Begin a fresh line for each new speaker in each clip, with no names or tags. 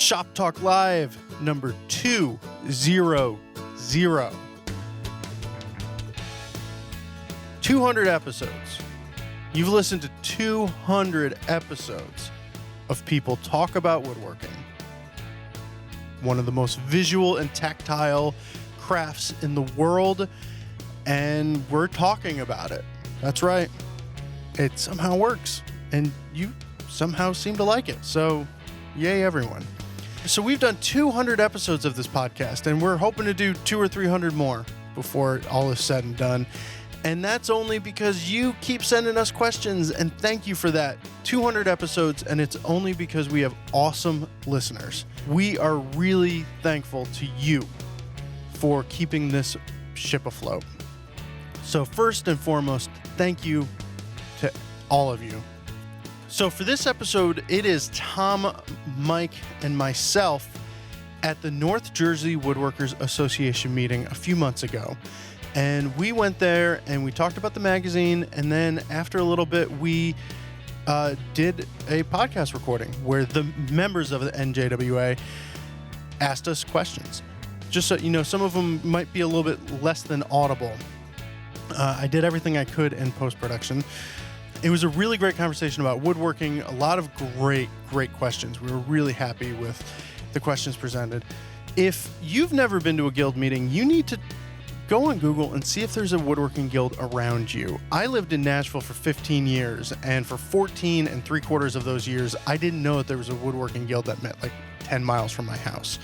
Shop Talk Live number 200. 200 episodes. You've listened to 200 episodes of people talk about woodworking. One of the most visual and tactile crafts in the world, and we're talking about it. That's right. It somehow works, and you somehow seem to like it. So, yay, everyone. So we've done 200 episodes of this podcast, and we're hoping to do 200 or 300 more before all is said and done. And that's only because you keep sending us questions, and thank you for that. 200 episodes, and it's only because we have awesome listeners. We are really thankful to you for keeping this ship afloat. So first and foremost, thank you to all of you. So for this episode, it is Tom, Mike, and myself at the North Jersey Woodworkers Association meeting a few months ago. And we went there and we talked about the magazine. And then after a little bit, we did a podcast recording where the members of the NJWA asked us questions. Just so you know, some of them might be a little bit less than audible. I did everything I could in post-production. It was a really great conversation about woodworking. A lot of great questions. We were really happy with the questions presented. If you've never been to a guild meeting, you need to go on Google and see if there's a woodworking guild around you. I lived in Nashville for 15 years, and for 14 3/4 of those years, I didn't know that there was a woodworking guild that met like 10 miles from my house.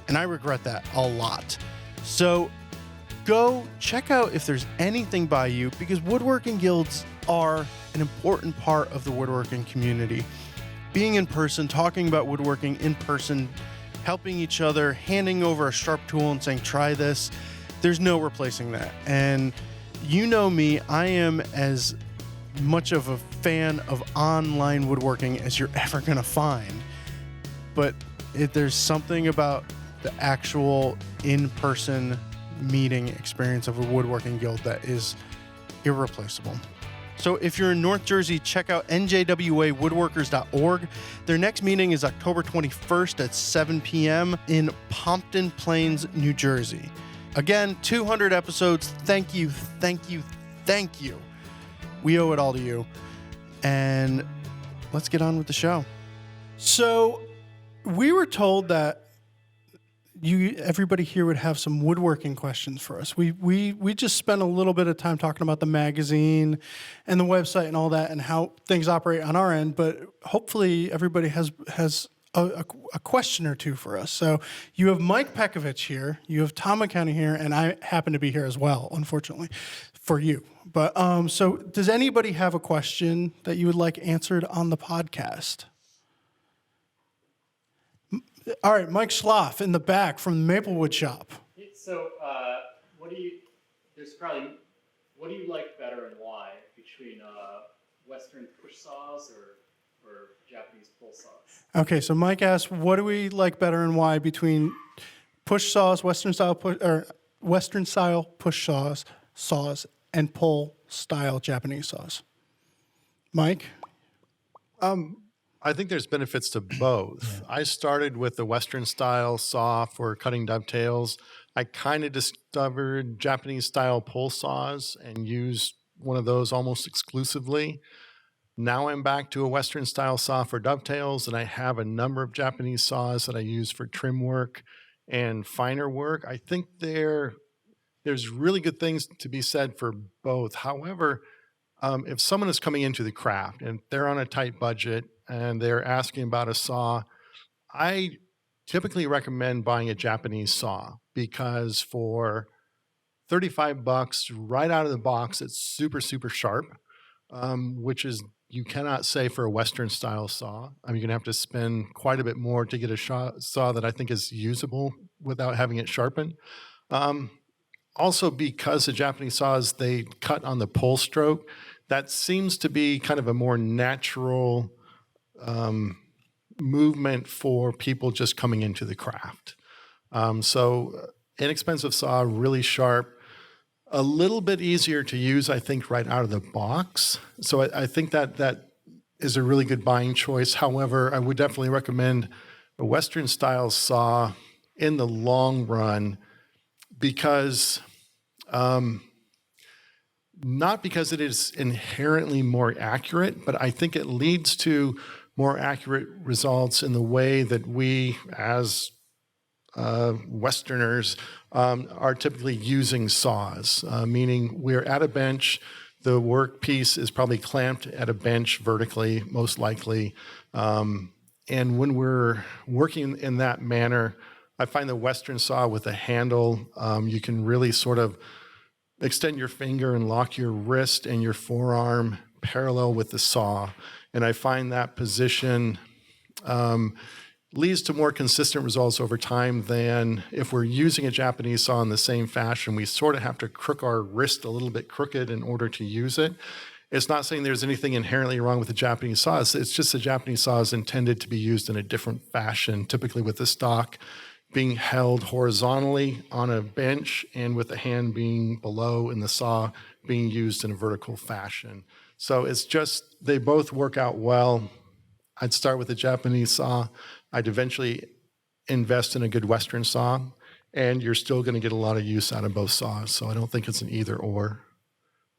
And I regret that a lot. So go check out if there's anything by you, because woodworking guilds are an important part of the woodworking community. Being in person, talking about woodworking in person, helping each other, handing over a sharp tool and saying, try this, there's no replacing that. And you know me, I am as much of a fan of online woodworking as you're ever going to find. But there's something about the actual in-person meeting experience of a woodworking guild that is irreplaceable. So if you're in North Jersey, check out njwawoodworkers.org. Their next meeting is October 21st at 7 p.m. in Pompton Plains, New Jersey. Again, 200 episodes. Thank you. We owe it all to you. And let's get on with the show. So we were told that everybody here would have some woodworking questions for us. We just spent a little bit of time talking about the magazine and the website and all that and how things operate on our end, but hopefully everybody has a question or two for us. So you have Mike Pekovich here, you have Tom McKenna here, and I happen to be here as well, unfortunately, for you. But so does anybody have a question that you would like answered on the podcast? All right, Mike Schloff in the back from the Maplewood shop.
So, what do you like better and why between Western push saws or Japanese pull saws?
Okay, so Mike asked, what do we like better and why between push saws, Western style push saws, and pull style Japanese saws? Mike?
I think there's benefits to both. Yeah. I started with the Western style saw for cutting dovetails. I kind of discovered Japanese style pull saws and used one of those almost exclusively. Now I'm back to a Western style saw for dovetails, and I have a number of Japanese saws that I use for trim work and finer work. I think there's really good things to be said for both. However, if someone is coming into the craft and they're on a tight budget and they're asking about a saw, I typically recommend buying a Japanese saw, because for $35 right out of the box, it's super sharp, which is you cannot say for a Western style saw. I mean, you're gonna have to spend quite a bit more to get a saw that I think is usable without having it sharpened. Also, because the Japanese saws, they cut on the pull stroke, that seems to be kind of a more natural movement for people just coming into the craft. So inexpensive saw, really sharp, a little bit easier to use, I think, right out of the box. So I think that is a really good buying choice. However, I would definitely recommend a Western style saw in the long run because not because it is inherently more accurate, but I think it leads to more accurate results in the way that we, as Westerners, are typically using saws, meaning we're at a bench. The workpiece is probably clamped at a bench vertically, most likely. And when we're working in that manner, I find the Western saw with a handle, you can really sort of extend your finger and lock your wrist and your forearm parallel with the saw. And I find that position leads to more consistent results over time than if we're using a Japanese saw in the same fashion. We sort of have to crook our wrist a little bit crooked in order to use it. It's not saying there's anything inherently wrong with the Japanese saw. It's just the Japanese saw is intended to be used in a different fashion, typically with the stock being held horizontally on a bench and with the hand being below and the saw being used in a vertical fashion. So it's just, they both work out well. I'd start with the Japanese saw. I'd eventually invest in a good Western saw, and you're still going to get a lot of use out of both saws. So I don't think it's an either or,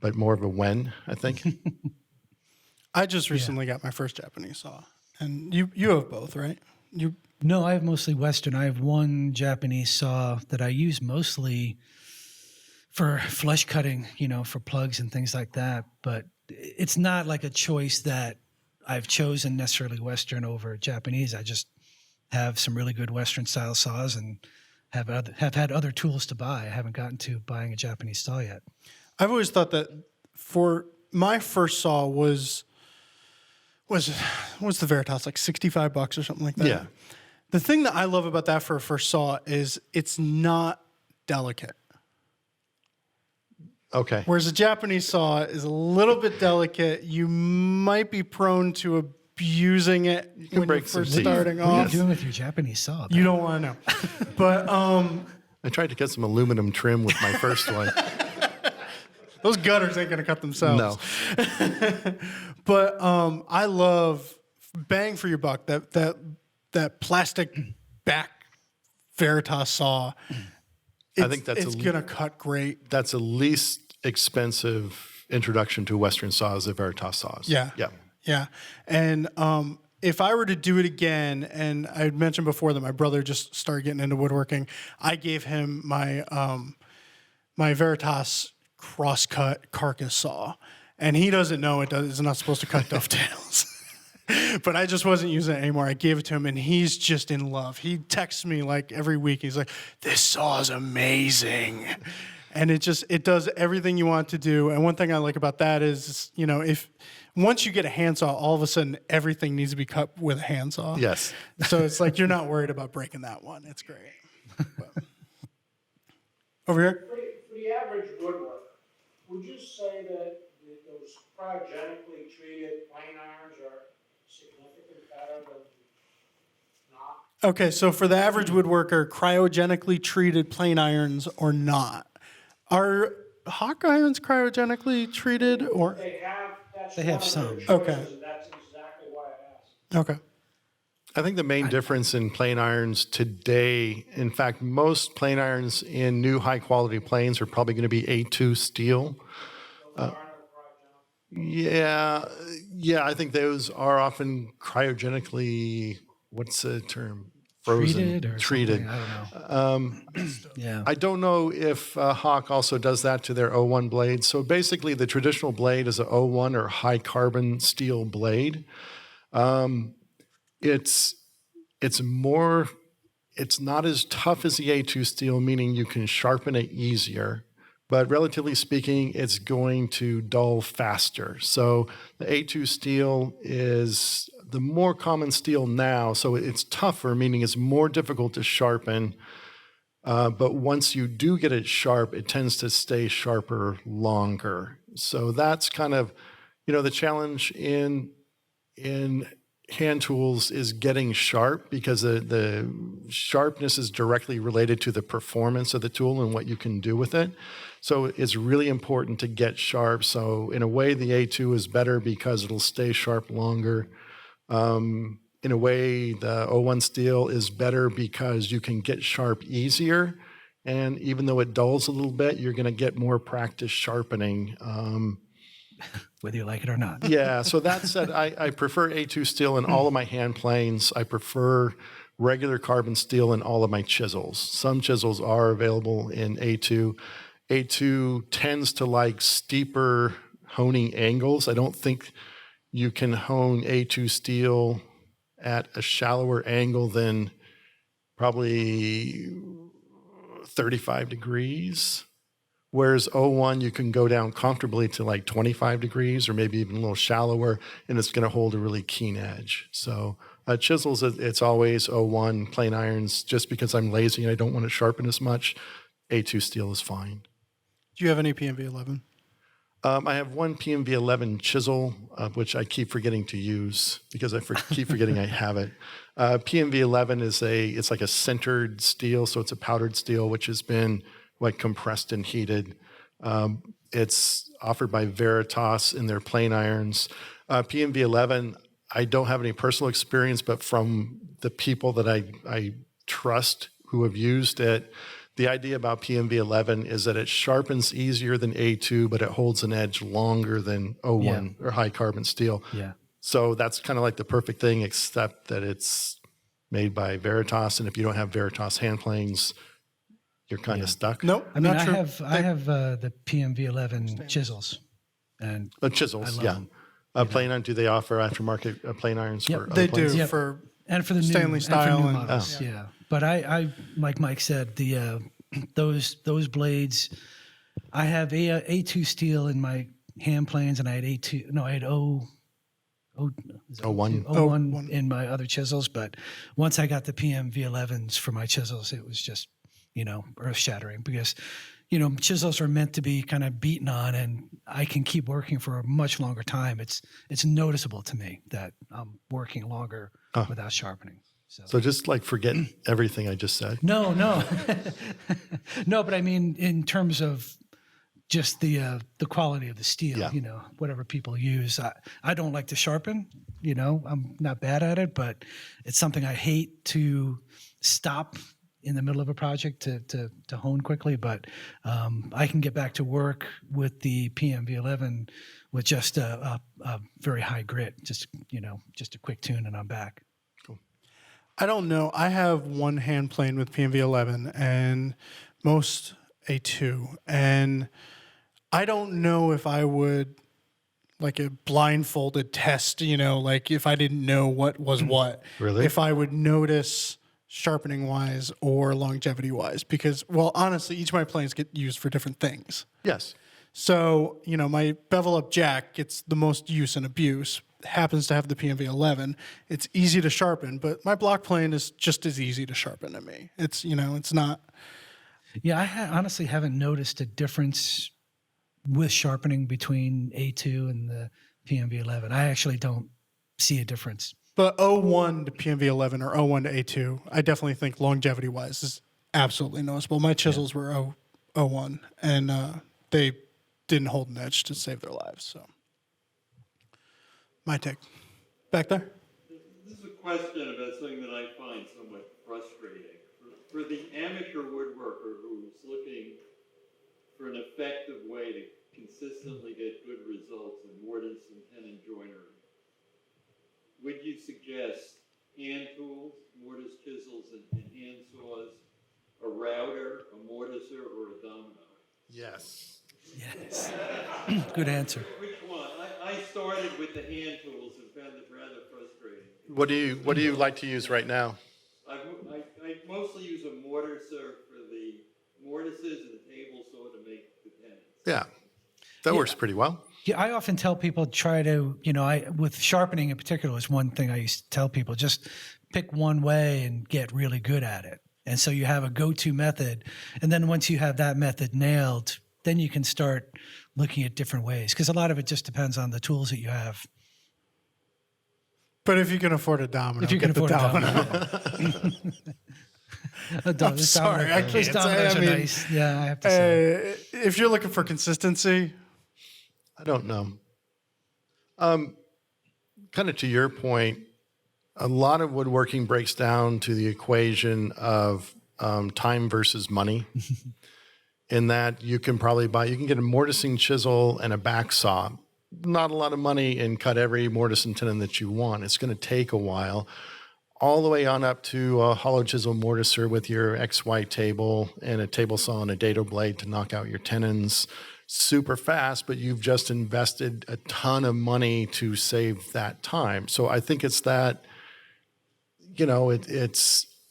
but more of a when, I think.
I just recently got my first Japanese saw, and you have both, right?
No, I have mostly Western. I have one Japanese saw that I use mostly for flush cutting, for plugs and things like that. But it's not like a choice that I've chosen necessarily Western over Japanese. I just have some really good Western style saws and have had other tools to buy. I haven't gotten to buying a Japanese saw yet.
I've always thought that for my first saw was the Veritas, like $65 or something like that.
Yeah.
The thing that I love about that for a first saw is it's not delicate.
Okay.
Whereas a Japanese saw is a little bit delicate. You might be prone to abusing it when you're first starting
What are
off.
you doing with your Japanese saw?
You don't want to know. But
I tried to get some aluminum trim with my first one.
those gutters ain't going to cut themselves.
No.
But I love, bang for your buck, that plastic back Veritas saw.
I think
it's going to cut great.
That's the least expensive introduction to Western saws, the Veritas saws.
Yeah.
Yeah.
Yeah. And if I were to do it again, and I had mentioned before that my brother just started getting into woodworking, I gave him my my Veritas crosscut carcass saw. And he doesn't know it's not supposed to cut dovetails. But I just wasn't using it anymore. I gave it to him, and he's just in love. He texts me like every week. He's like, "This saw is amazing," and it does everything you want to do. And one thing I like about that is, if once you get a handsaw, all of a sudden everything needs to be cut with a handsaw.
Yes.
So it's like you're not worried about breaking that one. It's great. But. Over here.
For the average woodworker, would you say that those cryogenically treated plane irons are significantly better than not?
Okay, so for the average woodworker, cryogenically treated plane irons or not? Are hawk irons cryogenically treated or?
They have. That's
They have
one of
some.
their choices,
Okay.
and that's exactly why I asked.
Okay.
I think the main difference in plane irons today, in fact, most plane irons in new high quality planes are probably going to be A2 steel. Yeah, I think those are often cryogenically, what's the term? Frozen,
Treated. I don't know. Yeah.
I don't know if Hawk also does that to their O1 blades. So basically, the traditional blade is a O1 or high carbon steel blade. It's not as tough as the A2 steel, meaning you can sharpen it easier. But relatively speaking, it's going to dull faster. So the A2 steel is the more common steel now, so it's tougher, meaning it's more difficult to sharpen. But once you do get it sharp, it tends to stay sharper longer. So that's kind of, the challenge in hand tools is getting sharp, because the sharpness is directly related to the performance of the tool and what you can do with it. So it's really important to get sharp. So in a way, the A2 is better because it'll stay sharp longer. in a way, the O1 steel is better because you can get sharp easier. And even though it dulls a little bit, you're going to get more practice sharpening.
Whether you like it or not.
Yeah, so that said, I prefer A2 steel in all of my hand planes. I prefer regular carbon steel in all of my chisels. Some chisels are available in A2. A2 tends to like steeper honing angles. I don't think you can hone A2 steel at a shallower angle than probably 35 degrees. Whereas O1, you can go down comfortably to like 25 degrees or maybe even a little shallower, and it's going to hold a really keen edge. So chisels, it's always O1, plain irons. Just because I'm lazy and I don't want to sharpen as much, A2 steel is fine.
Do you have any PMV11?
I have one PMV11 chisel, which I keep forgetting to use because I keep forgetting I have it. PMV11 it's like a sintered steel, so it's a powdered steel, which has been like compressed and heated. It's offered by Veritas in their plain irons. PMV11, I don't have any personal experience, but from the people that I trust who have used it, the idea about PMV11 is that it sharpens easier than A2, but it holds an edge longer than O1 or high carbon steel.
Yeah.
So that's kind of like the perfect thing, except that it's made by Veritas, and if you don't have Veritas hand planes, you're kind of stuck.
Nope.
I mean,
not true.
I have the PMV11 chisels, and
Chisels,
I
yeah.
love them.
Plain iron, do they offer aftermarket plain irons for
They
other planes?
do
Yep.
for
and for the
Stanley
new,
style
and for new
and-
models, yeah. But I like Mike said, the those blades. I have A2 steel in my hand planes, and I had A2. No, I had O1
01.
in my other chisels. But once I got the PMV11s for my chisels, it was just earth shattering because chisels are meant to be kind of beaten on, and I can keep working for a much longer time. It's noticeable to me that I'm working longer without sharpening.
So just like forget everything I just said.
No, no, but I mean in terms of just the quality of the steel,
Yeah.
Whatever people use. I don't like to sharpen, I'm not bad at it, but it's something I hate to stop in the middle of a project to hone quickly. But I can get back to work with the PMV11 with just a very high grit, just a quick tune, and I'm back.
I don't know. I have one hand plane with PMV11 and most A2. And I don't know if I would, like a blindfolded test, like if I didn't know what was what.
Really?
If I would notice sharpening-wise or longevity-wise. Because, well, honestly, each of my planes get used for different things.
Yes.
So, my bevel-up jack gets the most use and abuse, happens to have the PMV11. It's easy to sharpen, but my block plane is just as easy to sharpen to me. It's, it's not.
Yeah, I honestly haven't noticed a difference with sharpening between A2 and the PMV11. I actually don't see a difference.
But O1 to PMV11 or O1 to A2, I definitely think longevity-wise is absolutely noticeable. My chisels were O1, and they didn't hold an edge to save their lives, so. My take. Back there?
This is a question about something that I find somewhat frustrating. For the amateur woodworker who's looking for an effective way to consistently get good results in mortise and tenon joinery, would you suggest hand tools, mortise chisels and hand saws, a router, a mortiser, or a domino?
Yes.
Yes. Good answer.
Which one? I started with the hand tools and found it rather frustrating.
What do you like to use right now?
I mostly use a mortiser for the mortises and a table saw to make the tenons.
Yeah. That works pretty well.
Yeah, I often tell people try to, with sharpening in particular is one thing I used to tell people, just pick one way and get really good at it. And so you have a go-to method. And then once you have that method nailed, then you can start looking at different ways. Because a lot of it just depends on the tools that you have.
But if you can afford a domino,
If you can
get
afford
the
a domino.
I'm sorry, I
Those
can't say.
dominoes
I
are
mean,
nice. Yeah, I have to say.
if you're looking for consistency,
I don't know. Kind of to your point, A lot of woodworking breaks down to the equation of time versus money. In that you can get a mortising chisel and a back saw. Not a lot of money, and cut every mortise and tenon that you want. It's going to take a while. All the way on up to a hollow chisel mortiser with your XY table and a table saw and a dado blade to knock out your tenons super fast, but you've just invested a ton of money to save that time. So I think it's that,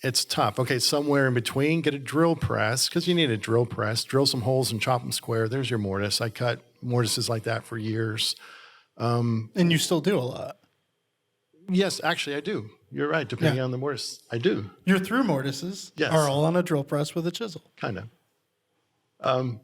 it's tough. Okay, somewhere in between, get a drill press, because you need a drill press. Drill some holes and chop them square. There's your mortise. I cut mortises like that for years.
And you still do a lot.
Yes, actually I do. You're right, depending on the mortise. I do.
Your through mortises are all on a drill press with a chisel.
Kind of.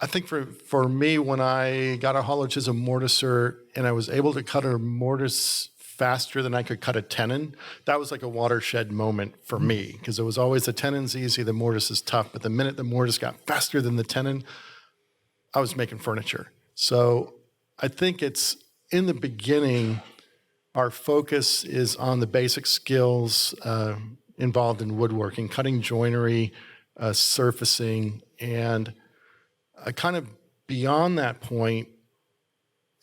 I think for me, when I got a hollow chisel mortiser and I was able to cut a mortise faster than I could cut a tenon, that was like a watershed moment for me, because it was always the tenon's easy, the mortise is tough. But the minute the mortise got faster than the tenon, I was making furniture. So I think it's in the beginning, our focus is on the basic skills involved in woodworking, cutting joinery, surfacing, and kind of beyond that point,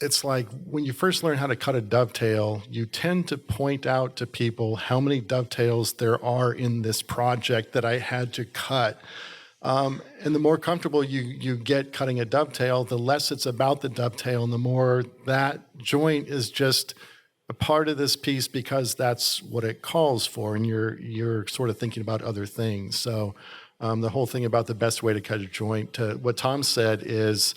it's like when you first learn how to cut a dovetail, you tend to point out to people how many dovetails there are in this project that I had to cut. And the more comfortable you get cutting a dovetail, the less it's about the dovetail, and the more that joint is just a part of this piece because that's what it calls for, and you're sort of thinking about other things. So the whole thing about the best way to cut a joint, to what Tom said, is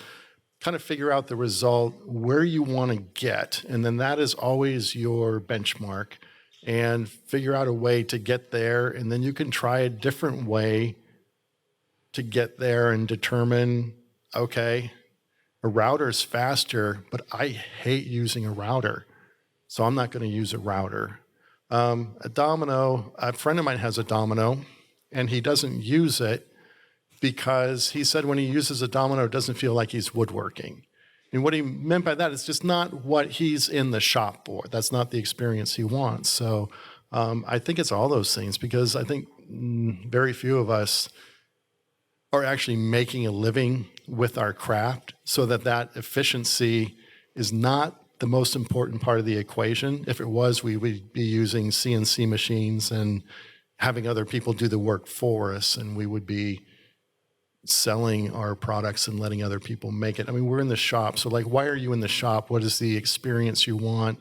kind of figure out the result where you want to get, and then that is always your benchmark, and figure out a way to get there, and then you can try a different way to get there and determine, okay, a router is faster, but I hate using a router, so I'm not going to use a router. A domino, a friend of mine has a domino, and he doesn't use it because he said when he uses a domino, it doesn't feel like he's woodworking. And what he meant by that is just not what he's in the shop for. That's not the experience he wants. So I think it's all those things, because I think very few of us are actually making a living with our craft, so that efficiency is not the most important part of the equation. If it was, we would be using CNC machines and having other people do the work for us, and we would be selling our products and letting other people make it. I mean, we're in the shop, so like, why are you in the shop? What is the experience you want?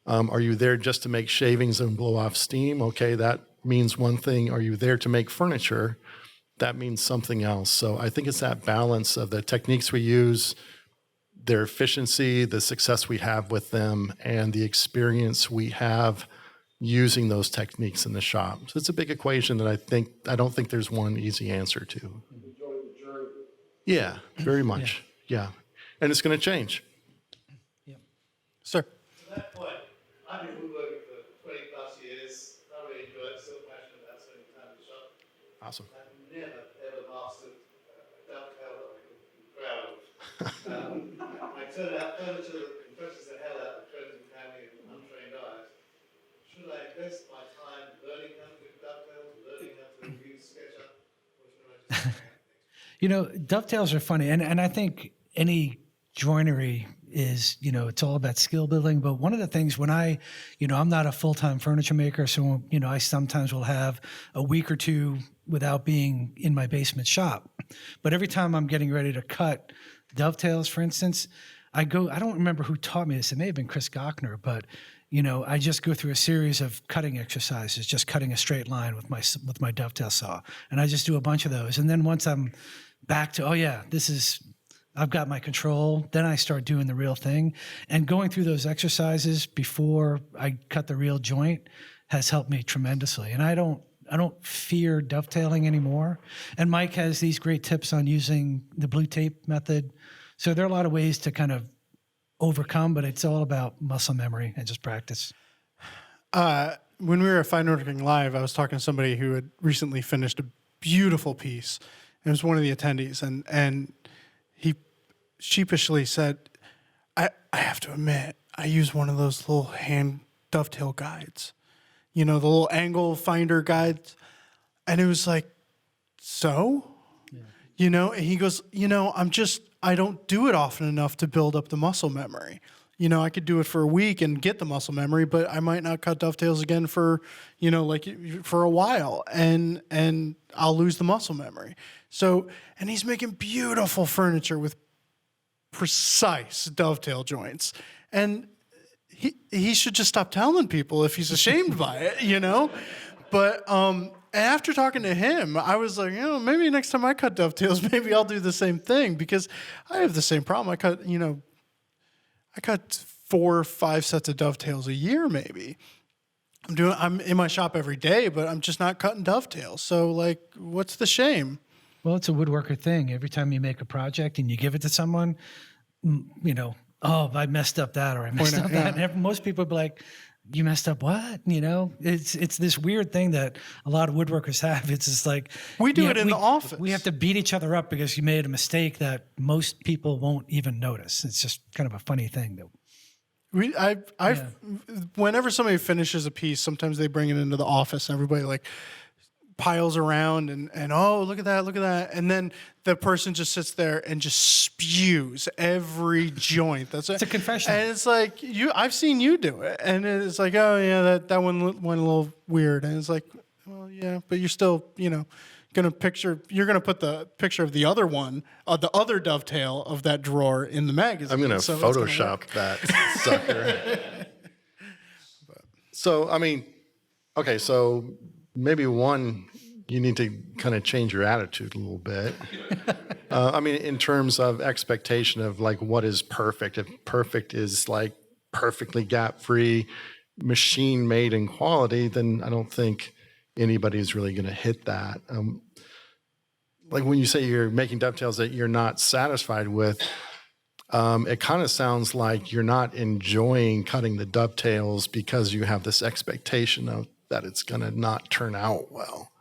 Are you there just to make shavings and blow off steam? Okay, that means one thing. Are you there to make furniture? That means something else. So I think it's that balance of the techniques we use, their efficiency, the success we have with them, and the experience we have using those techniques in the shop. So it's a big equation that I don't think there's one easy answer to.
Enjoy the journey.
Yeah, very much. Yeah. And it's going to change.
Yep.
Sir.
To that point, I've been woodworking for 20 plus years. I really enjoy it, still passionate about spending time in the shop.
Awesome.
I've never ever mastered a dovetail that I could be proud of. I turn out furniture that impresses the hell out of friends and family and untrained eyes. Should I invest my time learning how to do dovetails, learning how to use SketchUp, or should I just hang out next?
Dovetails are funny, and I think any joinery is, it's all about skill building. But one of the things when I'm not a full-time furniture maker, so, I sometimes will have a week or two without being in my basement shop. But every time I'm getting ready to cut dovetails, for instance, I don't remember who taught me this. It may have been Chris Gochner, but I just go through a series of cutting exercises, just cutting a straight line with my dovetail saw. And I just do a bunch of those. And then once I'm back to, I've got my control, then I start doing the real thing. And going through those exercises before I cut the real joint has helped me tremendously. And I don't fear dovetailing anymore. And Mike has these great tips on using the blue tape method. So there are a lot of ways to kind of overcome, but it's all about muscle memory and just practice.
When we were at Fine Woodworking Live, I was talking to somebody who had recently finished a beautiful piece. It was one of the attendees, and he sheepishly said, I have to admit, I use one of those little hand dovetail guides, you know, the little angle finder guides. And it was like, so, you know, and he goes, you know, I don't do it often enough to build up the muscle memory. You know, I could do it for a week and get the muscle memory, but I might not cut dovetails again for, you know, like for a while, and I'll lose the muscle memory. So, and he's making beautiful furniture with precise dovetail joints, and he should just stop telling people if he's ashamed by it, you know. But after talking to him, I was like, you know, maybe next time I cut dovetails, maybe I'll do the same thing, because I have the same problem. I cut 4 or 5 sets of dovetails a year, maybe. I'm in my shop every day, but I'm just not cutting dovetails. So, like, what's the shame?
Well, it's a woodworker thing. Every time you make a project and you give it to someone, you know, oh, I messed up that, or I messed up that. And most people be like, you messed up what? You know, it's this weird thing that a lot of woodworkers have. It's just like,
we do it in the office.
We have to beat each other up because you made a mistake that most people won't even notice. It's just kind of a funny thing that.
Whenever somebody finishes a piece, sometimes they bring it into the office. Everybody like piles around and oh, look at that, and then the person just sits there and just spews every joint. It's a
confession,
and it's like I've seen you do it, and it's like, oh yeah, that one went a little weird, and it's like, well yeah, but you're still, you know, you're gonna put the picture of the other one, the other dovetail of that drawer in the magazine.
I'm gonna Photoshop that sucker. So I mean, okay, so maybe you need to kind of change your attitude a little bit. I mean, in terms of expectation of like what is perfect. If perfect is like perfectly gap-free, machine-made in quality, then I don't think anybody's really going to hit that. Like when you say you're making dovetails that you're not satisfied with, it kind of sounds like you're not enjoying cutting the dovetails because you have this expectation of that it's going to not turn out well.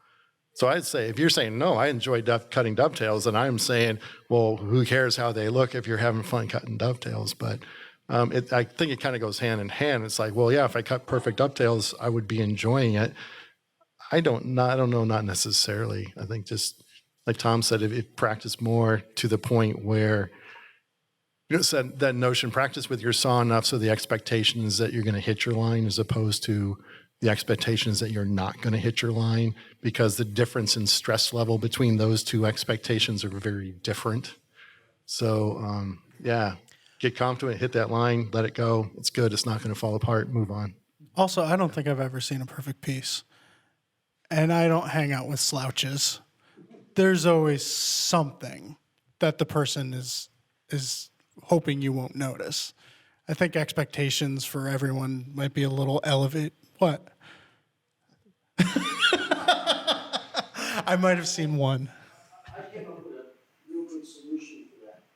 So I'd say if you're saying, no, I enjoy cutting dovetails, then I'm saying, well, who cares how they look if you're having fun cutting dovetails? But I think it kind of goes hand in hand. It's like, well, yeah, if I cut perfect dovetails, I would be enjoying it. I don't know, not necessarily. I think just like Tom said, if practice more to the point where, you know, said that notion, practice with your saw enough so the expectation is that you're going to hit your line as opposed to the expectation is that you're not going to hit your line, because the difference in stress level between those two expectations are very different. So, yeah, get confident, hit that line, let it go. It's good. It's not going to fall apart. Move on.
Also, I don't think I've ever seen a perfect piece. And I don't hang out with slouches. There's always something that the person is hoping you won't notice. I think expectations for everyone might be a little elevated. What? I might have seen one.
I came up with a real good solution for that.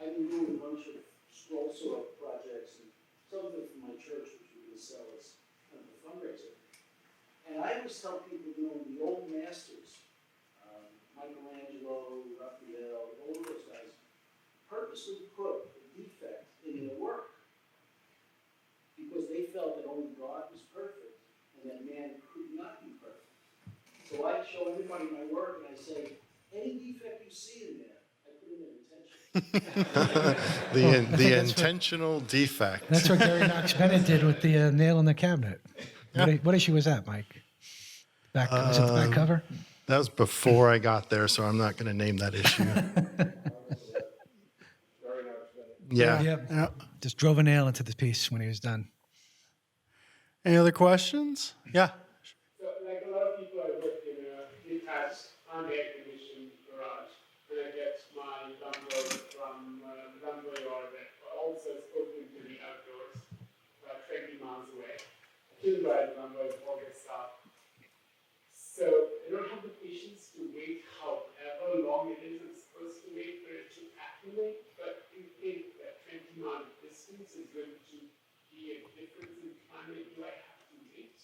I've been doing a bunch of scroll saw projects, and some of them from my church, which we're going to sell as kind of a fundraiser. And I always tell people, you know, the old masters, Michelangelo, Raphael, all of those guys, purposely put a defect in their work because they felt that only God was perfect and that man could not be perfect. So I show everybody my work and I say, any defect you see in there, I put in there intentionally.
The intentional defect.
That's what Gary Knox Bennett did with the nail in the cabinet. Yeah. What issue was that, Mike? Was it the back cover?
That was before I got there, so I'm not going to name that issue. Yeah.
Just drove a nail into the piece when he was done.
Any other questions? Yeah.
So, like a lot of people, I work in a detached, unconditioned garage, and I get my lumber from lumber yard that also is open to the outdoors, about 20 miles away. Kill dried lumber, all that stuff. So I don't have the patience to wait however long it is I'm supposed to wait for it to acclimate, but you think that 20-mile distance is going to be a difference in climate? Do I have to wait?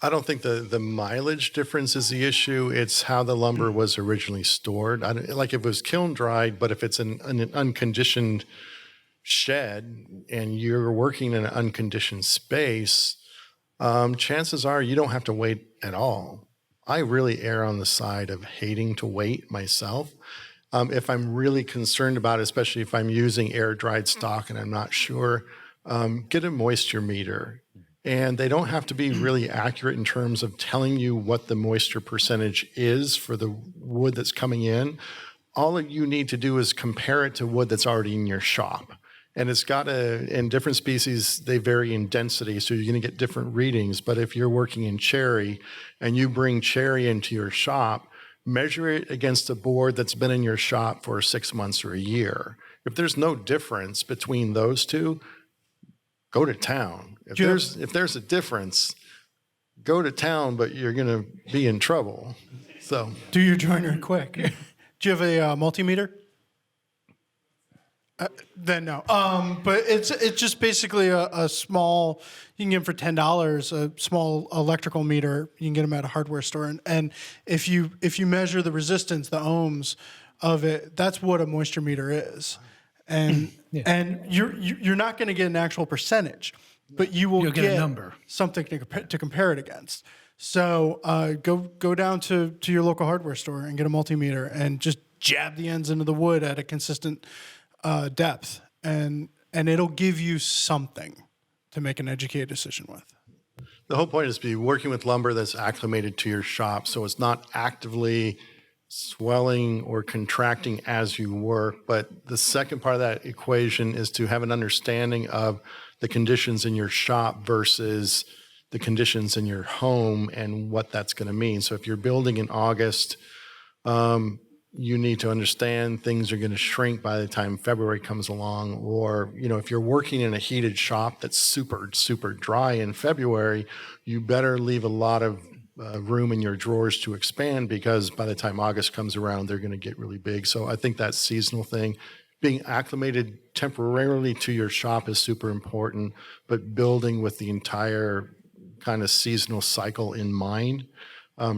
I don't think the mileage difference is the issue. It's how the lumber was originally stored. Like if it was kiln dried, but if it's an unconditioned shed and you're working in an unconditioned space, chances are you don't have to wait at all. I really err on the side of hating to wait myself. If I'm really concerned about it, especially if I'm using air-dried stock and I'm not sure, get a moisture meter. And they don't have to be really accurate in terms of telling you what the moisture percentage is for the wood that's coming in. All you need to do is compare it to wood that's already in your shop. And it's got in different species, they vary in density, so you're going to get different readings. But if you're working in cherry and you bring cherry into your shop, measure it against a board that's been in your shop for 6 months or a year. If there's no difference between those two, go to town. If there's a difference, go to town, but you're going to be in trouble. So
Do your joiner quick. Do you have a multimeter? Then no. But it's just basically a small. You can get them for $10. A small electrical meter. You can get them at a hardware store. And if you measure the resistance, the ohms of it, that's what a moisture meter is. And and you're not going to get an actual percentage, but you'll get a number, something to compare it against. So go down to your local hardware store and get a multimeter and just jab the ends into the wood at a consistent depth, and it'll give you something to make an educated decision with.
the whole point is to be working with lumber that's acclimated to your shop, so it's not actively swelling or contracting as you work. But the second part of that equation is to have an understanding of the conditions in your shop versus the conditions in your home and what that's going to mean. So if you're building in August, you need to understand things are going to shrink by the time February comes along. Or, if you're working in a heated shop that's super, super dry in February, you better leave a lot of room in your drawers to expand, because by the time August comes around, they're going to get really big. So I think that seasonal thing, being acclimated temporarily to your shop is super important, but building with the entire kind of seasonal cycle in mind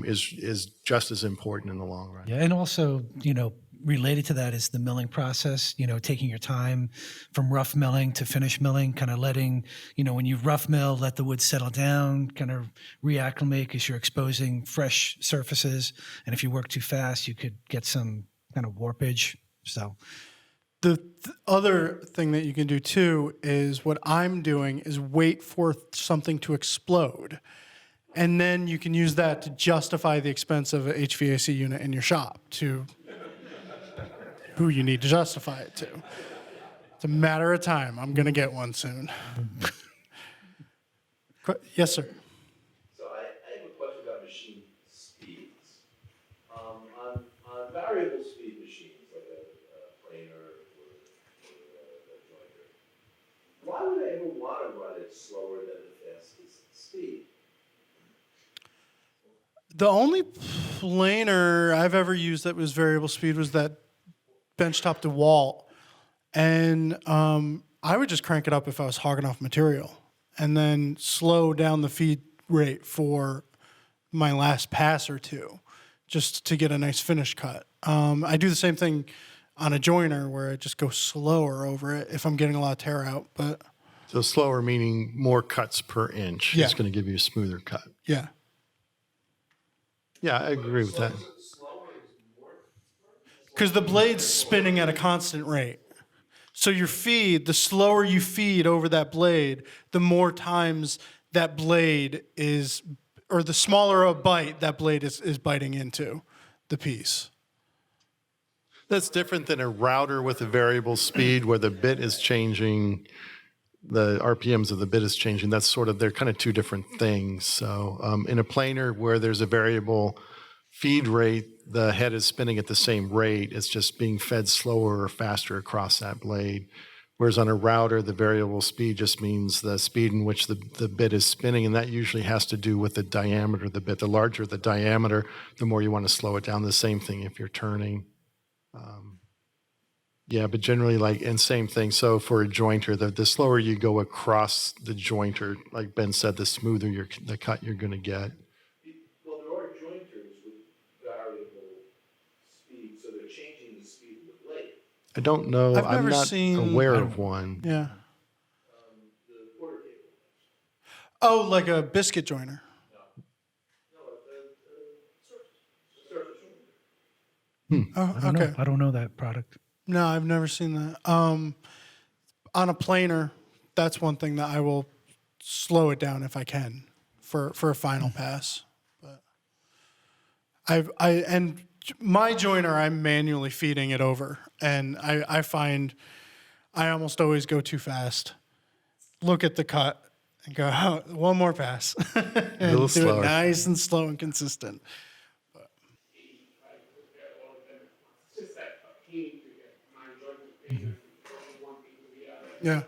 is just as important in the long run.
Yeah, and also, related to that is the milling process, taking your time from rough milling to finish milling, kind of letting, when you rough mill, let the wood settle down, kind of reacclimate, because you're exposing fresh surfaces. And if you work too fast, you could get some kind of warpage. So
The other thing that you can do too is what I'm doing is wait for something to explode. And then you can use that to justify the expense of an HVAC unit in your shop to who you need to justify it to. It's a matter of time. I'm going to get one soon. Yes, sir.
So I have a question about machine speeds. On variable speed machines, like a planer or a jointer, why would I ever want to run it slower than the fastest speed?
The only planer I've ever used that was variable speed was that benchtop DeWalt. And I would just crank it up if I was hogging off material and then slow down the feed rate for my last pass or two just to get a nice finish cut. I do the same thing on a joiner where I just go slower over it if I'm getting a lot of tear out. But
So slower meaning more cuts per inch.
Yeah.
It's going to give you a smoother cut.
yeah.
Yeah, I agree with that.
Because the blade's spinning at a constant rate. So your feed, the slower you feed over that blade, the more times that blade is, or the smaller a bite that blade is biting into the piece.
That's different than a router with a variable speed where the bit is changing, the RPMs of the bit is changing. They're kind of two different things. So in a planer where there's a variable feed rate, the head is spinning at the same rate. It's just being fed slower or faster across that blade. Whereas on a router, the variable speed just means the speed in which the bit is spinning, and that usually has to do with the diameter of the bit. The larger the diameter, the more you want to slow it down. The same thing if you're turning. Yeah, but generally, and same thing. So for a jointer, the slower you go across the jointer, like Ben said, the smoother the cut you're going to get.
Well, there are jointers with variable speed, so they're changing the speed of the blade.
I don't know.
I've
I'm
never
not
seen-
aware
I
of one.
Yeah.
The quarter cable.
Oh, like a biscuit joiner.
No, surface.
Oh,
I don't
okay.
know. I don't know that product.
No, I've never seen that. On a planer, that's one thing that I will slow it down if I can for a final pass. But and my joiner, I'm manually feeding it over, and I find I almost always go too fast. Look at the cut and go, oh, one more pass, and
little
do
slower.
it nice and slow and consistent.
It's just that a pain to get my joint to paint from one thing to the other.
Yeah.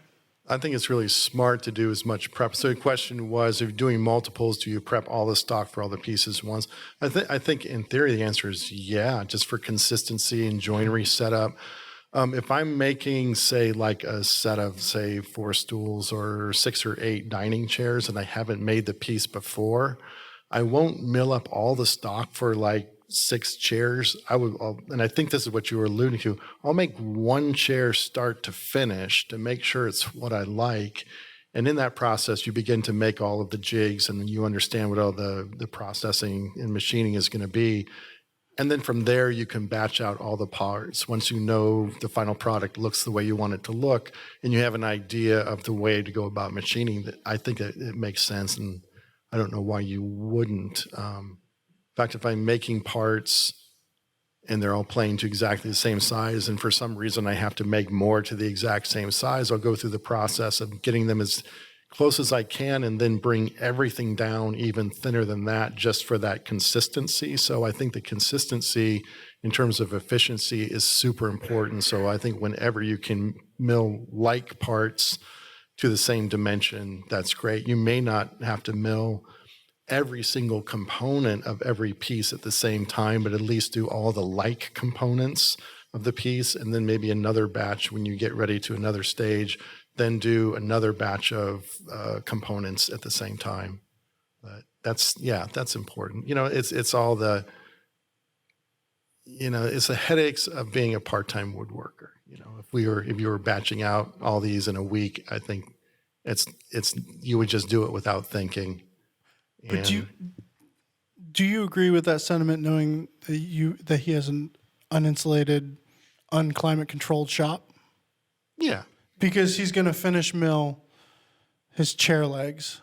I think it's really smart to do as much prep. So the question was, if you're doing multiples, do you prep all the stock for all the pieces once? I think in theory the answer is yeah, just for consistency and joinery setup. If I'm making, say, like a set of, say, 4 stools or 6 or 8 dining chairs and I haven't made the piece before, I won't mill up all the stock for like 6 chairs. And I think this is what you were alluding to. I'll make one chair start to finish to make sure it's what I like. And in that process, you begin to make all of the jigs, and then you understand what all the processing and machining is going to be. And then from there, you can batch out all the parts. Once you know the final product looks the way you want it to look, and you have an idea of the way to go about machining, I think that it makes sense, and I don't know why you wouldn't. In fact, if I'm making parts and they're all playing to exactly the same size, and for some reason I have to make more to the exact same size, I'll go through the process of getting them as close as I can and then bring everything down even thinner than that just for that consistency. So I think the consistency in terms of efficiency is super important. So I think whenever you can mill like parts to the same dimension, that's great. You may not have to mill every single component of every piece at the same time, but at least do all the like components of the piece, and then maybe another batch when you get ready to another stage, then do another batch of components at the same time. But that's important. It's all the, it's the headaches of being a part-time woodworker. If you were batching out all these in a week, I think you would just do it without thinking.
But do you agree with that sentiment, knowing that he has an uninsulated, unclimate controlled shop?
Yeah.
Because he's going to finish mill his chair legs,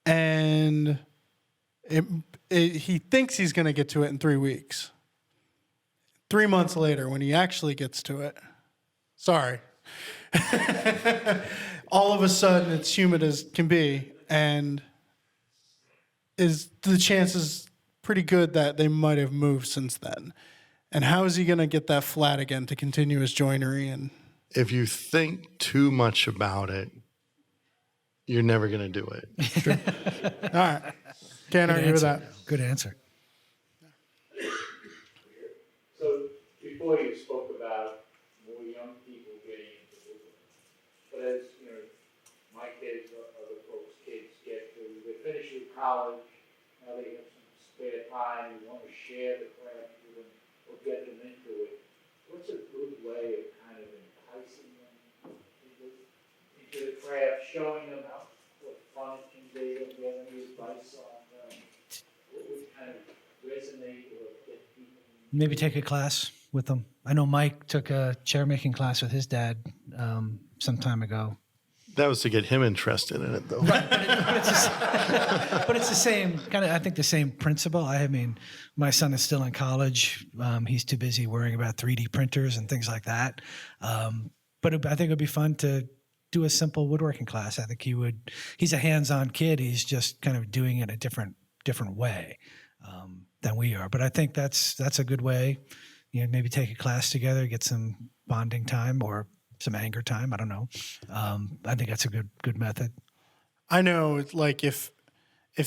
and he thinks he's going to get to it in 3 weeks. 3 months later, when he actually gets to it, sorry, all of a sudden it's humid as can be, and is the chances pretty good that they might have moved since then. And how is he going to get that flat again to continue his joinery? And
if you think too much about it, you're never going to do it.
True. All right. Can't argue with that.
Good answer.
So before you spoke about more young people getting into woodworking, but as my kids or other folks' kids they finish with college, now they have some spare time, you want to share the craft with them or get them into it. What's a good way of kind of enticing them into the craft, showing them what fun it can be, and getting any advice on what would kind of resonate or get people?
Maybe take a class with them. I know Mike took a chair making class with his dad some time ago.
That was to get him interested in it, though.
Right, but it's the same kind of. I think the same principle. I mean, my son is still in college. He's too busy worrying about 3D printers and things like that. But I think it would be fun to do a simple woodworking class. I think he would. He's a hands-on kid. He's just kind of doing it a different way than we are. But I think that's a good way. Maybe take a class together, get some bonding time or some anger time. I don't know. I think that's a good method.
I know, like if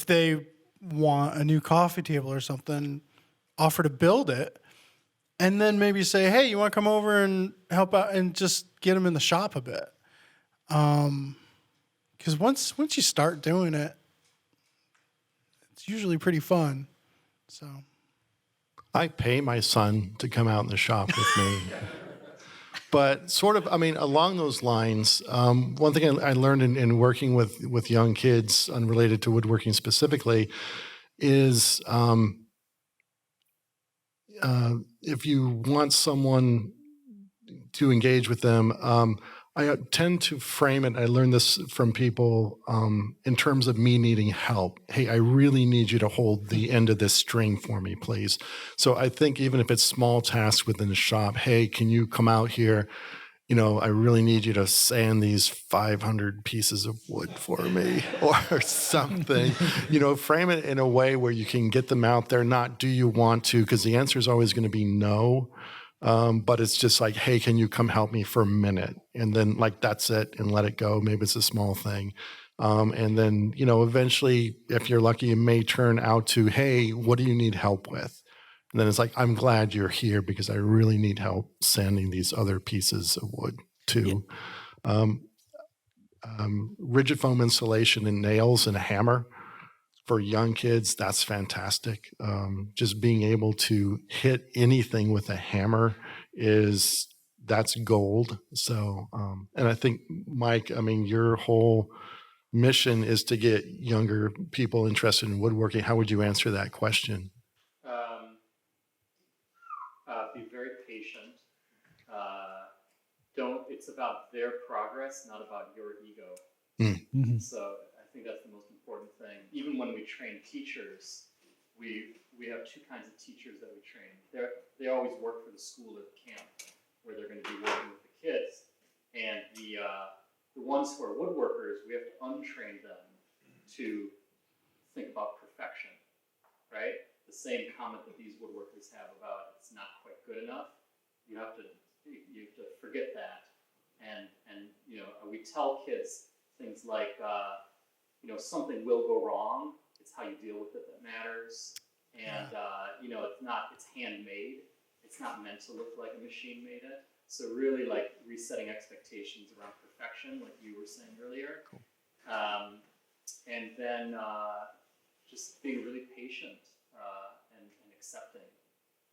they want a new coffee table or something, offer to build it, and then maybe say, hey, you want to come over and help out and just get them in the shop a bit. Because once you start doing it, it's usually pretty fun. So
I pay my son to come out in the shop with me. But sort of, I mean, along those lines, one thing I learned in working with young kids, unrelated to woodworking specifically, is if you want someone to engage with them, I tend to frame it. I learned this from people in terms of me needing help. Hey, I really need you to hold the end of this string for me, please. So I think even if it's small tasks within the shop, hey, can you come out here? I really need you to sand these 500 pieces of wood for me or something. Frame it in a way where you can get them out there, not do you want to, because the answer is always going to be no. But it's just like, hey, can you come help me for a minute? And then that's it, and let it go. Maybe it's a small thing. And then, eventually, if you're lucky, it may turn out to, hey, what do you need help with? And then it's like, I'm glad you're here because I really need help sanding these other pieces of wood too. Yeah. Rigid foam insulation and nails and a hammer. For young kids, that's fantastic. Just being able to hit anything with a hammer that's gold. So, and I think, Mike, your whole mission is to get younger people interested in woodworking. How would you answer that question?
Be very patient. It's about their progress, not about your ego. Mm-hmm. So I think that's the most important thing. Even when we train teachers, we have two kinds of teachers that we train. They always work for the school at camp where they're going to be working with the kids. And the ones who are woodworkers, we have to untrain them to think about perfection, right? The same comment that these woodworkers have about it's not quite good enough. You have to forget that. And we tell kids things like, something will go wrong. It's how you deal with it that matters. And, it's handmade. It's not meant to look like a machine made it. So really resetting expectations around perfection, like you were saying earlier. Cool. And then just being really patient and accepting.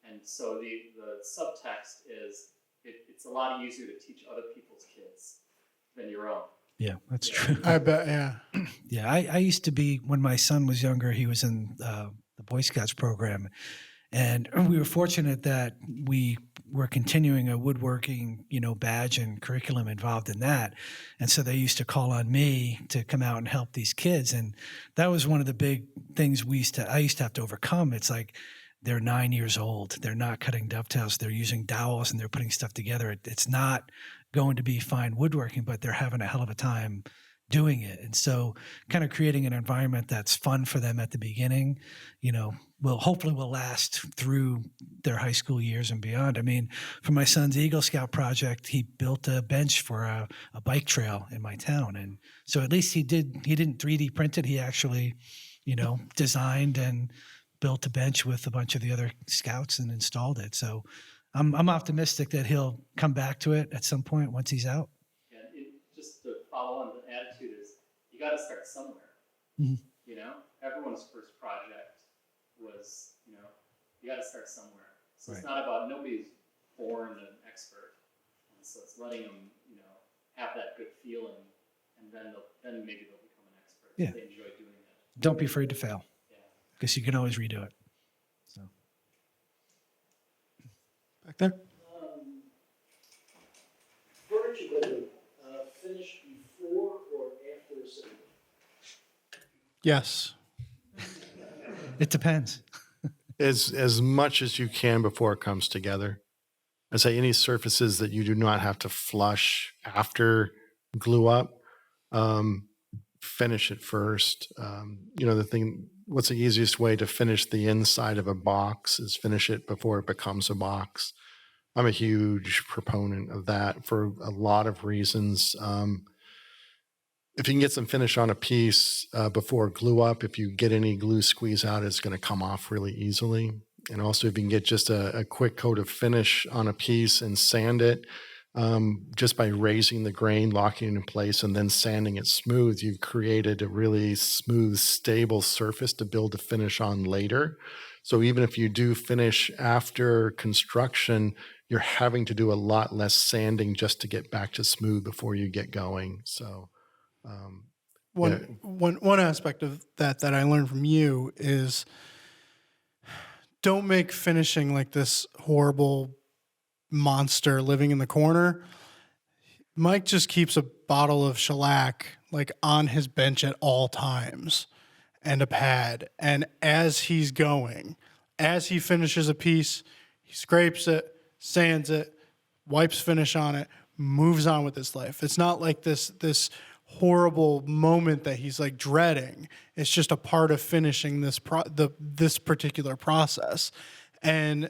And so the subtext is it's a lot easier to teach other people's kids than your own.
Yeah, that's true.
I bet, yeah.
Yeah, I used to be, when my son was younger, he was in the Boy Scouts program. And we were fortunate that we were continuing a woodworking, badge and curriculum involved in that. And so they used to call on me to come out and help these kids. And that was one of the big things I used to have to overcome. It's like, they're 9 years old. They're not cutting dovetails. They're using dowels and they're putting stuff together. It's not going to be fine woodworking, but they're having a hell of a time doing it. And so kind of creating an environment that's fun for them at the beginning, hopefully will last through their high school years and beyond. I mean, for my son's Eagle Scout project, he built a bench for a bike trail in my town. And so at least he didn't 3D print it. He actually, designed and built a bench with a bunch of the other scouts and installed it. So I'm optimistic that he'll come back to it at some point once he's out.
Yeah, just to follow on, the attitude is you got to start somewhere.
Mm-hmm.
Everyone's first project was, you got to start somewhere. So
right.
It's not about, nobody's born an expert. And so it's letting them, have that good feeling, and then maybe they'll become an expert.
Yeah.
If they enjoy doing it.
Don't be afraid to fail. Because you can always redo it. So,
back there.
Furniture building, finished before or after assembly?
Yes.
It depends.
As much as you can before it comes together. I say any surfaces that you do not have to flush after glue up, finish it first. What's the easiest way to finish the inside of a box is finish it before it becomes a box. I'm a huge proponent of that for a lot of reasons. If you can get some finish on a piece before glue up, if you get any glue squeeze out, it's going to come off really easily. And also if you can get just a quick coat of finish on a piece and sand it, just by raising the grain, locking it in place, and then sanding it smooth, you've created a really smooth, stable surface to build a finish on later. So even if you do finish after construction, you're having to do a lot less sanding just to get back to smooth before you get going. So
one aspect of that I learned from you is don't make finishing like this horrible monster living in the corner. Mike just keeps a bottle of shellac like on his bench at all times and a pad. And as he's going, as he finishes a piece, he scrapes it, sands it, wipes finish on it, moves on with his life. It's not like this horrible moment that he's like dreading. It's just a part of finishing this particular process. And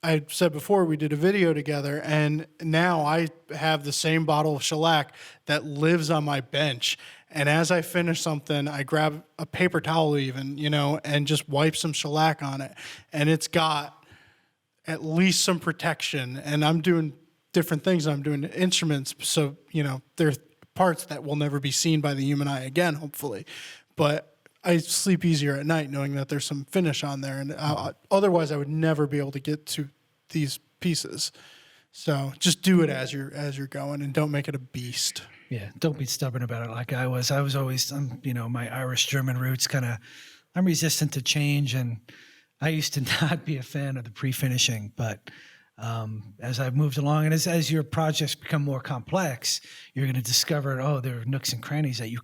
I said before, we did a video together, and now I have the same bottle of shellac that lives on my bench. And as I finish something, I grab a paper towel even, and just wipe some shellac on it. And it's got at least some protection. And I'm doing different things. I'm doing instruments. So, there's parts that will never be seen by the human eye again, hopefully. But I sleep easier at night knowing that there's some finish on there. And otherwise, I would never be able to get to these pieces. So just do it as you're going, and don't make it a beast.
Yeah, don't be stubborn about it like I was. I was always, my Irish German roots I'm resistant to change, and I used to not be a fan of the pre-finishing. But as I've moved along, and as your projects become more complex, you're going to discover, there are nooks and crannies that you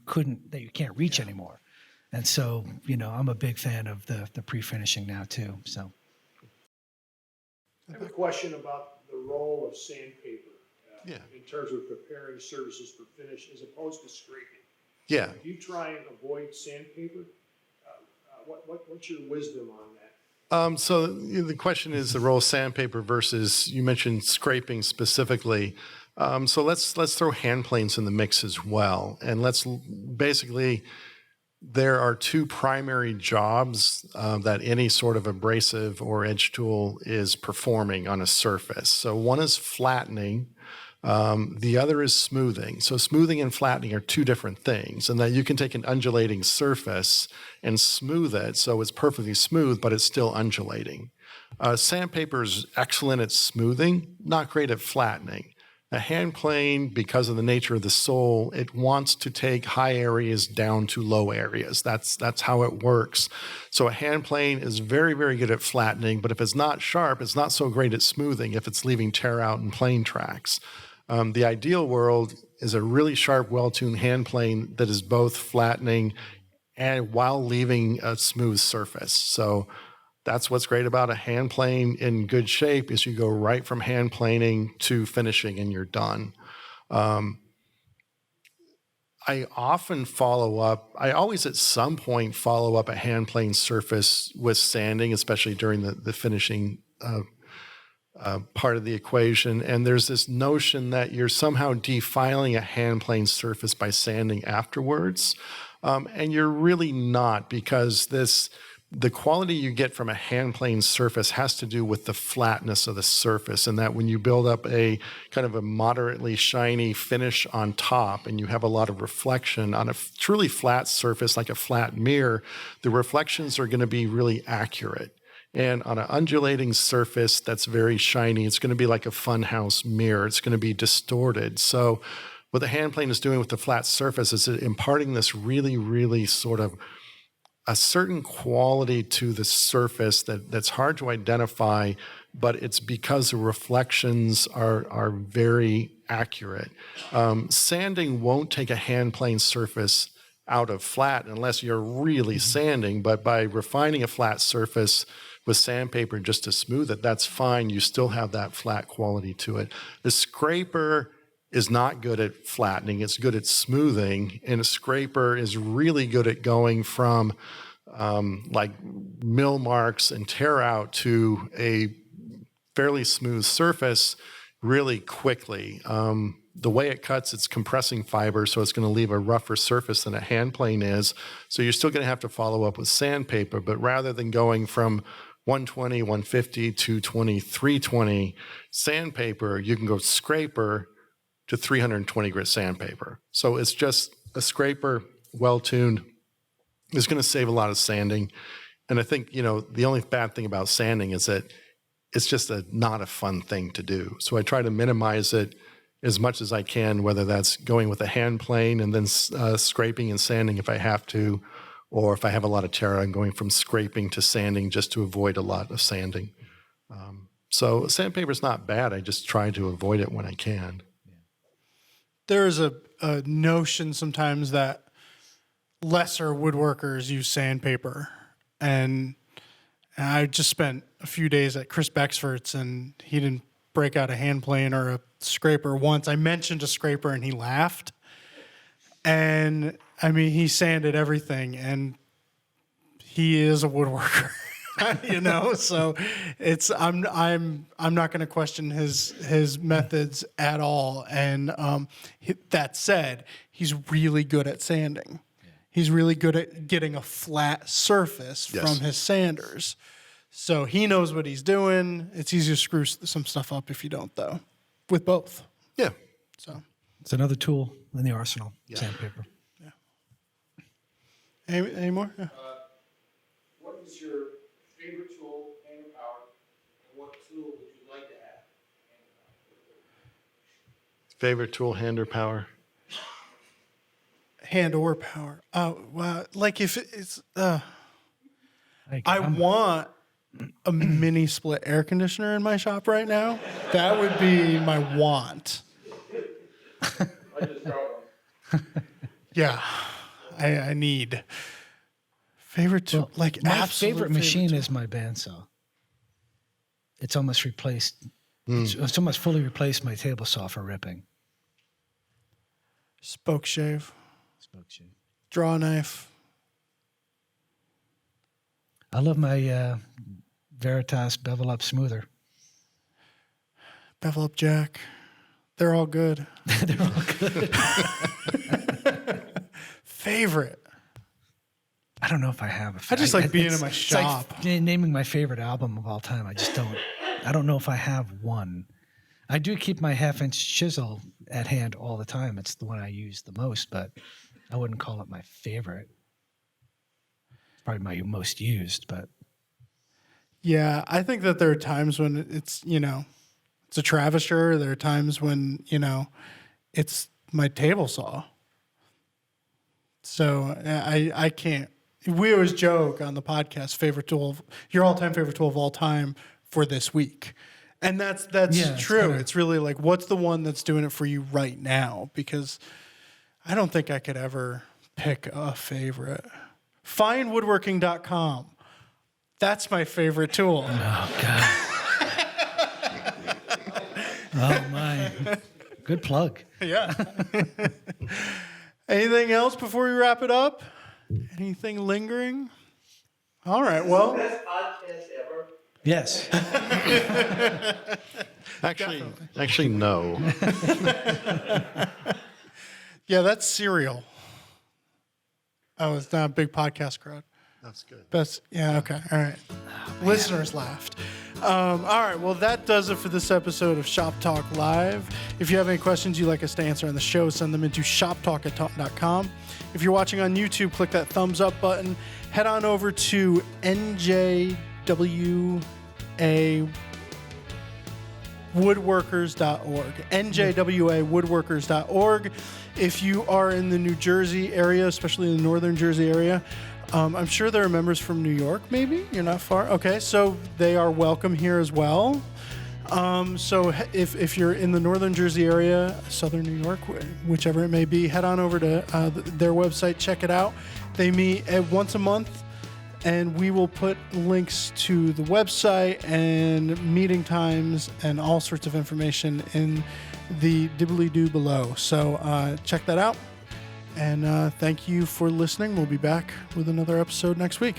can't reach anymore. And so, I'm a big fan of the pre-finishing now too. So,
I have a question about the role of sandpaper in terms of preparing surfaces for finish as opposed to scraping.
Yeah.
If you try and avoid sandpaper, what's your wisdom on that?
So the question is the role of sandpaper versus, you mentioned scraping specifically. So let's throw hand planes in the mix as well. And there are two primary jobs that any sort of abrasive or edge tool is performing on a surface. So one is flattening, the other is smoothing. So smoothing and flattening are two different things, and that you can take an undulating surface and smooth it so it's perfectly smooth, but it's still undulating. Sandpaper is excellent at smoothing, not great at flattening. A hand plane, because of the nature of the sole, it wants to take high areas down to low areas. That's how it works. So a hand plane is very, very good at flattening, but if it's not sharp, it's not so great at smoothing if it's leaving tear out and plane tracks. The ideal world is a really sharp, well-tuned hand plane that is both flattening and while leaving a smooth surface. So that's what's great about a hand plane in good shape is you go right from hand planing to finishing and you're done. I often I always at some point follow up a hand plane surface with sanding, especially during the finishing part of the equation. And there's this notion that you're somehow defiling a hand plane surface by sanding afterwards. And you're really not, because the quality you get from a hand plane surface has to do with the flatness of the surface, and that when you build up a kind of a moderately shiny finish on top and you have a lot of reflection on a truly flat surface like a flat mirror, the reflections are going to be really accurate. And on an undulating surface that's very shiny, it's going to be like a funhouse mirror. It's going to be distorted. So what the hand plane is doing with the flat surface is imparting this really, really sort of a certain quality to the surface that's hard to identify, but it's because the reflections are very accurate. Sanding won't take a hand plane surface out of flat unless you're really sanding, but by refining a flat surface with sandpaper just to smooth it, that's fine. You still have that flat quality to it. The scraper is not good at flattening, it's good at smoothing, and a scraper is really good at going from like mill marks and tear out to a fairly smooth surface really quickly. The way it cuts, it's compressing fiber, so it's going to leave a rougher surface than a hand plane is. So you're still going to have to follow up with sandpaper, but rather than going from 120, 150, 220, 320 sandpaper, you can go scraper to 320 grit sandpaper. So it's just a scraper, well-tuned, is going to save a lot of sanding. And I think, the only bad thing about sanding is that it's just not a fun thing to do. So I try to minimize it as much as I can, whether that's going with a hand plane and then scraping and sanding if I have to, or if I have a lot of terra, I'm going from scraping to sanding just to avoid a lot of sanding. So sandpaper is not bad. I just try to avoid it when I can.
There's a notion sometimes that lesser woodworkers use sandpaper. And I just spent a few days at Chris Bexfort's, and he didn't break out a hand plane or a scraper once. I mentioned a scraper, and he laughed. And, I mean, he sanded everything, and he is a woodworker. You know, so it's I'm not going to question his methods at all. And that said, he's really good at sanding. He's really good at getting a flat surface from his sanders. So he knows what he's doing. It's easier to screw some stuff up if you don't, though, with both.
Yeah.
So
it's another tool in the arsenal. Sandpaper.
Yeah. Any more? Yeah.
What is your favorite tool, hand power, and what tool would you like to have?
Favorite tool, hand or power?
Hand or power. Oh, well, like if it's, I want a mini split air conditioner in my shop right now. That would be my want.
I just got one.
Yeah, I need. Favorite tool, like
my
absolute
favorite machine
tool.
is my bandsaw. It's almost replaced. It's almost fully replaced my table saw for ripping.
Spoke shave,
Spoke shave.
draw knife.
I love my Veritas bevel up smoother.
Bevel up jack. They're all good.
They're all good.
Favorite.
I don't know if I have a favorite.
I just like being in my
It's
shop.
like naming my favorite album of all time. I don't know if I have one. I do keep my 1/2-inch chisel at hand all the time. It's the one I use the most, but I wouldn't call it my favorite. It's probably my most used, but
Yeah, I think that there are times when it's, it's a Travisher. There are times when, it's my table saw. So I can't. We always joke on the podcast, your all-time favorite tool of all time for this week. And that's true. It's really like, what's the one that's doing it for you right now? Because I don't think I could ever pick a favorite. Findwoodworking.com. That's my favorite tool.
oh god. Oh my. Good plug.
Yeah. Anything else before we wrap it up? Anything lingering? All right. Well,
Best podcast ever.
Yes.
Actually, no.
yeah, that's Serial. Oh, it's not a big podcast crowd.
That's good.
Best. Yeah. Okay. All right. Listeners laughed. All right. Well, that does it for this episode of Shop Talk Live. If you have any questions you'd like us to answer on the show, send them into shoptalk@talk.com. If you're watching on YouTube, click that thumbs up button. Head on over to njwawoodworkers.org. njwawoodworkers.org. If you are in the New Jersey area, especially in the northern Jersey area, I'm sure there are members from New York, maybe? You're not far? Okay, so they are welcome here as well. So if you're in the northern Jersey area, southern New York, whichever it may be, head on over to their website, check it out. They meet once a month, and we will put links to the website and meeting times and all sorts of information in the dibbly-doo below. So check that out. And thank you for listening. We'll be back with another episode next week.